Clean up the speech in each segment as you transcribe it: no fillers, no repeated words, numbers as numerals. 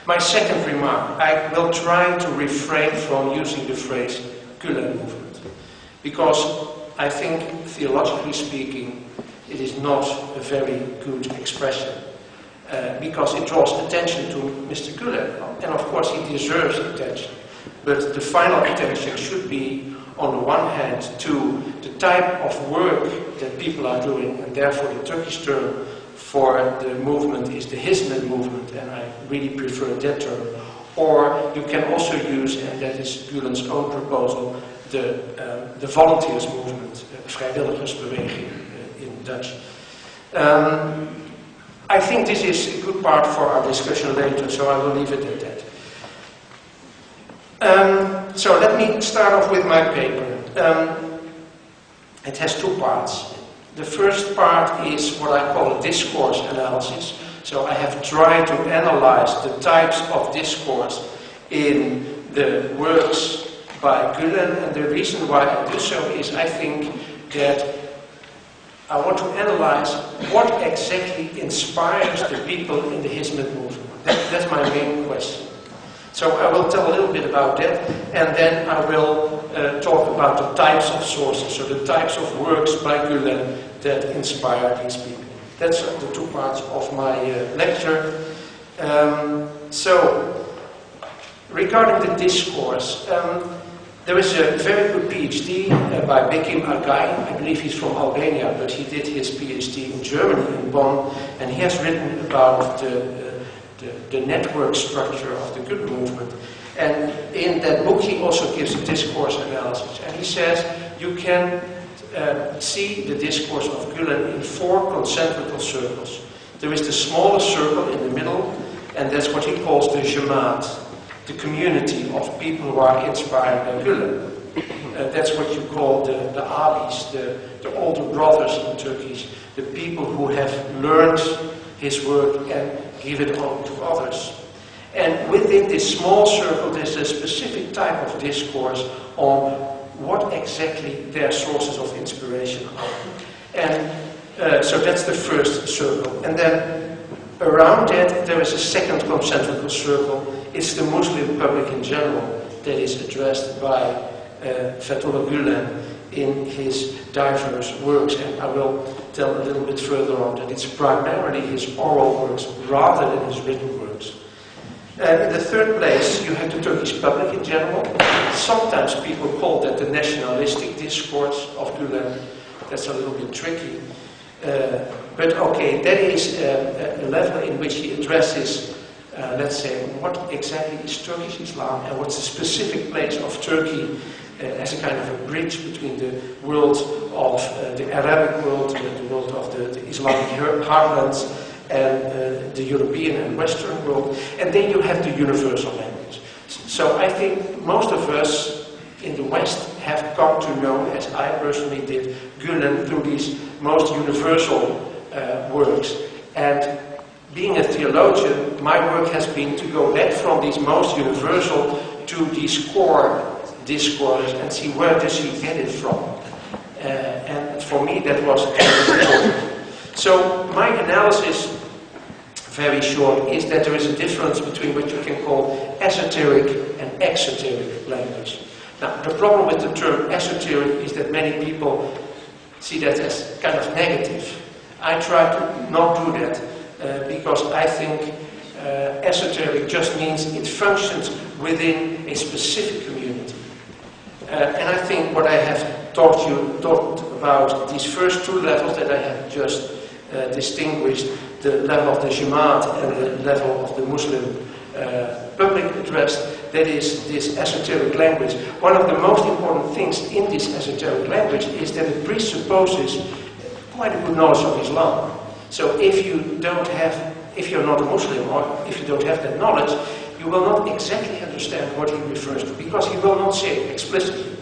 My second remark, I will try to refrain from using the phrase Gülen movement, because I think, theologically speaking, it is not a very good expression, because it draws attention to Mr. Gülen, and of course he deserves attention, but the final attention should be, on the one hand, to the type of work that people are doing, and therefore the Turkish term for the movement is the Hizmet movement, and I really prefer that term. Or you can also use, and that is Gülen's own proposal, the volunteers movement, vrijwilligersbeweging in Dutch. I think this is a good part for our discussion later, so I will leave it at that. So let me start off with my paper. It has two parts. The first part is what I call a discourse analysis. So I have tried to analyze the types of discourse in the works by Gülen, and the reason why I do so is I think that I want to analyze what exactly inspires the people in the Hizmet movement. That's my main question. So I will tell a little bit about that, and then I will talk about the types of sources, so the types of works by Gülen that inspire these people. That's the two parts of my lecture. So, regarding the discourse, there is a very good PhD by Pim Valkenberg. I believe he's from Albania, but he did his PhD in Germany, in Bonn, and he has written about the network structure of the Gülen movement. And in that book he also gives a discourse analysis, and he says you can see the discourse of Gülen in 4 concentrical circles. There is the smallest circle in the middle, and that's what he calls the Jemaat, the community of people who are inspired by Gülen. That's what you call the Alis, the older brothers in Turkish, the people who have learned his work and give it on to others. And within this small circle there's a specific type of discourse on what exactly their sources of inspiration are. And so that's the first circle. And then around that there is a second concentrical circle. It's the Muslim public in general that is addressed by Fethullah Gülen in his diverse works. And I will tell a little bit further on that it's primarily his oral works rather than his written works. In the third place, you have the Turkish public in general. Sometimes people call that the nationalistic discourse of Gülen. That's a little bit tricky. But okay, that is a level in which he addresses, let's say, what exactly is Turkish Islam and what's the specific place of Turkey as a kind of a bridge between the world of the Arabic world, the world of the Islamic heartlands, and the European and Western world, and then you have the universal language. So I think most of us in the West have come to know, as I personally did, Gülen through these most universal works. And being a theologian, my work has been to go back from these most universal to these core discourses and see where does he get it from. And for me that was important. So my analysis, very short, is that there is a difference between what you can call esoteric and exoteric language. Now, the problem with the term esoteric is that many people see that as kind of negative. I try to not do that because I think esoteric just means it functions within a specific community. And I think what I have talked about, these first two levels that I have just distinguished, the level of the Jemaat and the level of the Muslim public address, that is this esoteric language. One of the most important things in this esoteric language is that it presupposes quite a good knowledge of Islam. So if you're not a Muslim, or if you don't have that knowledge, you will not exactly understand what he refers to, because he will not say it explicitly.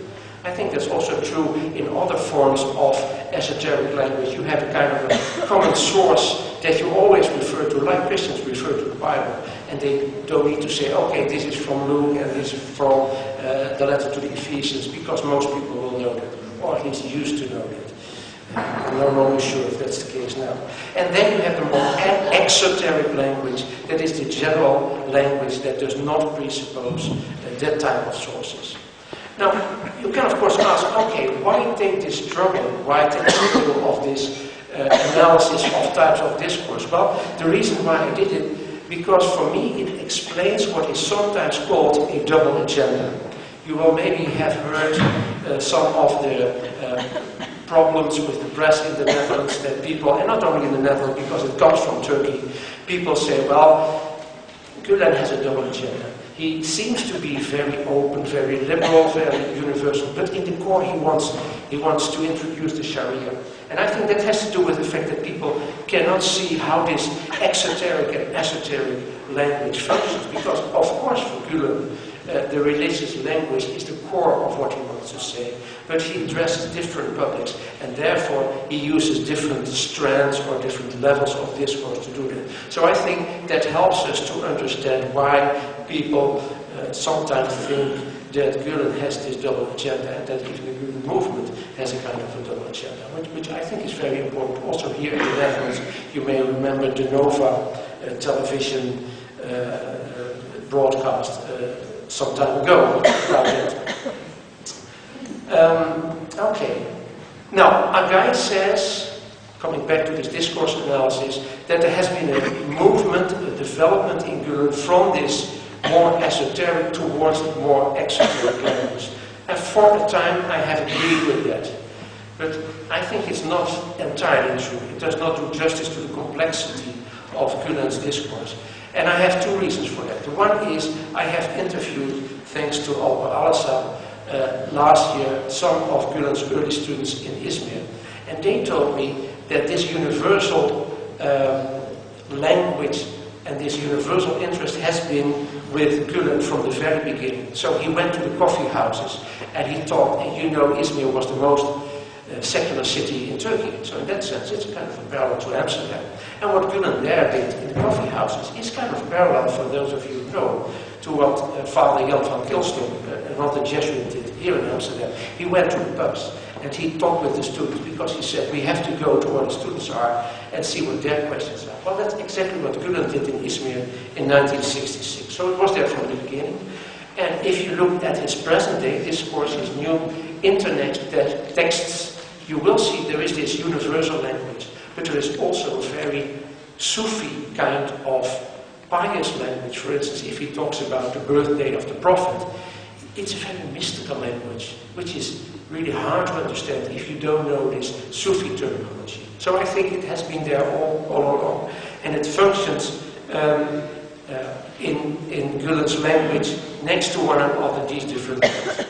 I think that's also true in other forms of esoteric language. You have a kind of a common source that you always refer to, like Christians refer to the Bible. And they don't need to say, okay, this is from Luke and this is from the letter to the Ephesians, because most people will know that, or at least used to know that. I'm not really sure if that's the case now. And then you have the more exoteric language, that is the general language that does not presuppose that type of sources. Now, you can of course ask, okay, why take this struggle? Why take the struggle of this analysis of types of discourse? Well, the reason why I did it, because for me it explains what is sometimes called a double agenda. You will maybe have heard some of the problems with the press in the Netherlands, that people, and not only in the Netherlands because it comes from Turkey, people say, well, Gülen has a double agenda. He seems to be very open, very liberal, very universal, but in the core he wants to introduce the Sharia. And I think that has to do with the fact that people cannot see how this exoteric and esoteric language functions, because of course for Gülen, the religious language is the core of what he wants to say, but he addresses different publics, and therefore he uses different strands or different levels of discourse to do that. So I think that helps us to understand why people sometimes think that Gülen has this double agenda, and that even the Gülen movement has a kind of a double agenda, which I think is very important. Also here in the Netherlands, you may remember the Nova television broadcast some time ago about it. Okay. Now, Again says, coming back to this discourse analysis, that there has been a movement, a development in Gülen from this more esoteric towards more exoteric language. And for a time I have agreed with that. But I think it's not entirely true. It does not do justice to the complexity of Gülen's discourse. And I have two reasons for that. The one is I have interviewed, thanks to Alper Alassa, last year some of Gülen's early students in Izmir. And they told me that this universal language and this universal interest has been with Gülen from the very beginning. So he went to the coffee houses and he talked, and you know Izmir was the most secular city in Turkey. So in that sense it's kind of a parallel to Amsterdam. And what Gülen there did in the coffee houses is kind of parallel, for those of you who know, to what Father Jan van Kilstok, another Jesuit, did here in Amsterdam. He went to the pubs and he talked with the students, because he said we have to go to where the students are and see what their questions are. Well, that's exactly what Gülen did in Izmir in 1966. So it was there from the beginning. And if you look at his present day discourse, his new internet texts, you will see there is this universal language, but there is also a very Sufi kind of pious language. For instance, if he talks about the birthday of the Prophet, it's a very mystical language, which is really hard to understand if you don't know this Sufi terminology. So I think it has been there all along, and it functions in Gülen's language next to one another, these different languages.